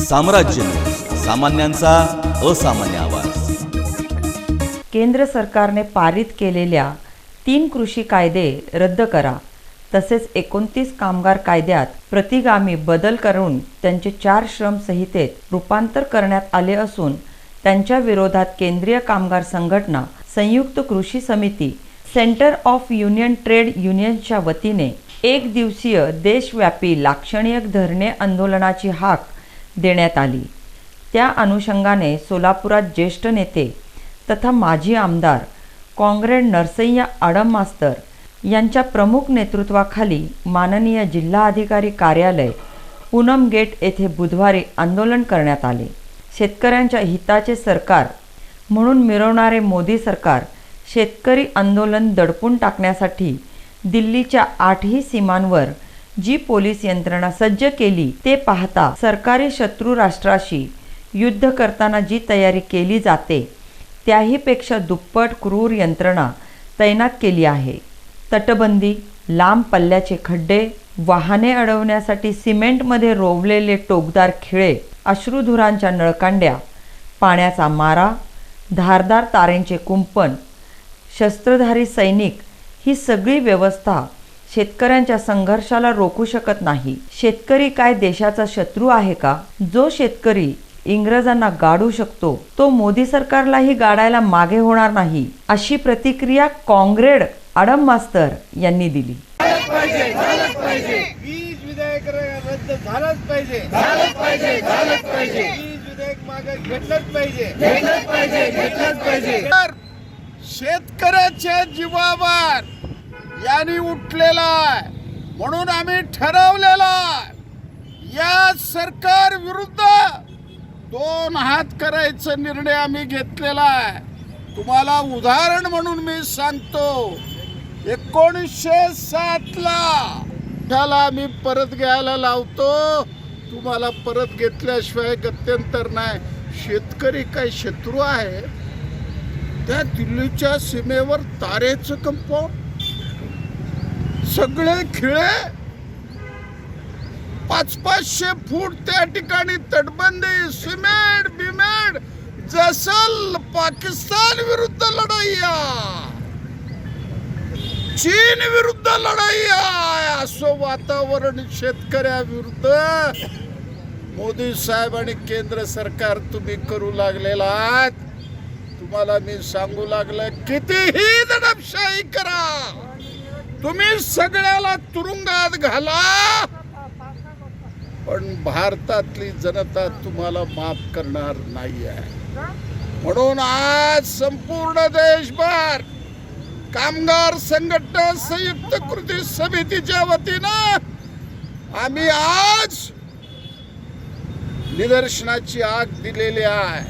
साम्राज्य न्यूज, सामान्यांचा असामान्य आवाज। केंद्र सरकारने पारित केलेल्या 3 कृषी कायदे रद्द करा, तसेच 29 कामगार कायद्यात प्रतिगामी बदल करून त्यांचे 4 श्रम संहितेत रूपांतर करण्यात आले असून त्यांच्या विरोधात केंद्रीय कामगार संघटना, संयुक्त कृषी समिती, सेंटर ऑफ युनियन ट्रेड युनियन्सच्या वतीने 1 दिवसीय देशव्यापी लाक्षणिक धरणे आंदोलनाची हाक देण्यात आली। त्या अनुषंगाने सोलापुरात ज्येष्ठ नेते तथा माजी आमदार काँग्रेड नरसय्या आडम मास्तर यांच्या प्रमुख नेतृत्वाखाली माननीय जिल्हाधिकारी कार्यालय पूनम गेट येथे बुधवारी आंदोलन करण्यात आले। शेतकऱ्यांच्या हिताचे सरकार म्हणून मिरवणारे मोदी सरकार शेतकरी आंदोलन दडपून टाकण्यासाठी दिल्लीच्या 8ही सीमांवर जी पोलीस यंत्रणा सज्ज केली ते पाहता सरकारी शत्रू राष्ट्राशी युद्ध करताना जी तयारी केली जाते त्याहीपेक्षा दुप्पट क्रूर यंत्रणा तैनात केली आहे। तटबंदी, लांब पल्ल्याचे खड्डे, वाहने अडवण्यासाठी सिमेंटमध्ये रोवलेले टोकदार खिळे, अश्रुधुरांच्या नळकांड्या, पाण्याचा मारा, धारदार तारेंचे कुंपण, शस्त्रधारी सैनिक ही सगळी व्यवस्था शेतकऱ्यांच्या संघर्षाला रोखू शकत नाही। शेतकरी काय देशाचा शत्रू आहे का? जो शेतकरी इंग्रजांना गाडू शकतो तो मोदी सरकारलाही गाडायला मागे होणार नाही, अशी प्रतिक्रिया काँग्रेड आडम मास्तर यांनी दिली। वीज विधेयक रद्द झालंच पाहिजे, वीज विधेयक मागे घेतलंच पाहिजे। तर शेतकऱ्याच्या जीवावर यांनी उठलेला आहे, म्हणून आम्ही ठरवलेला आहे या सरकार विरुद्ध 2 हात करायचा निर्णय आम्ही घेतलेला आहे। तुम्हाला उदाहरण म्हणून मी सांगतो, 1907 ला मी परत घ्यायला लावतो, तुम्हाला परत घेतल्याशिवाय गत्यंतर नाही। शेतकरी काय शत्रू आहे? त्या दिल्लीच्या सीमेवर तारेचं कंपाऊंड, सगळे खिळे, 500-500 फूट त्या ठिकाणी तटबंदी, सिमेंट बिमेंट, जसं पाकिस्तान विरुद्ध लढाई, चीन विरुद्ध लढाई असं वातावरण शेतकऱ्याविरुद्ध मोदी साहेब आणि केंद्र सरकार तुम्ही करू लागलेला आहात। तुम्हाला मी सांगू लागलं, कितीही दडपशाही करा, तुम्ही सगळ्याला तुरुंगात घाला, पण भारतातली जनता तुम्हाला माफ करणार नाही आहे। म्हणून आज संपूर्ण देशभर कामगार संघटना संयुक्त कृती समितीच्या वतीनं आम्ही आज निदर्शनाची आग दिलेली आहे।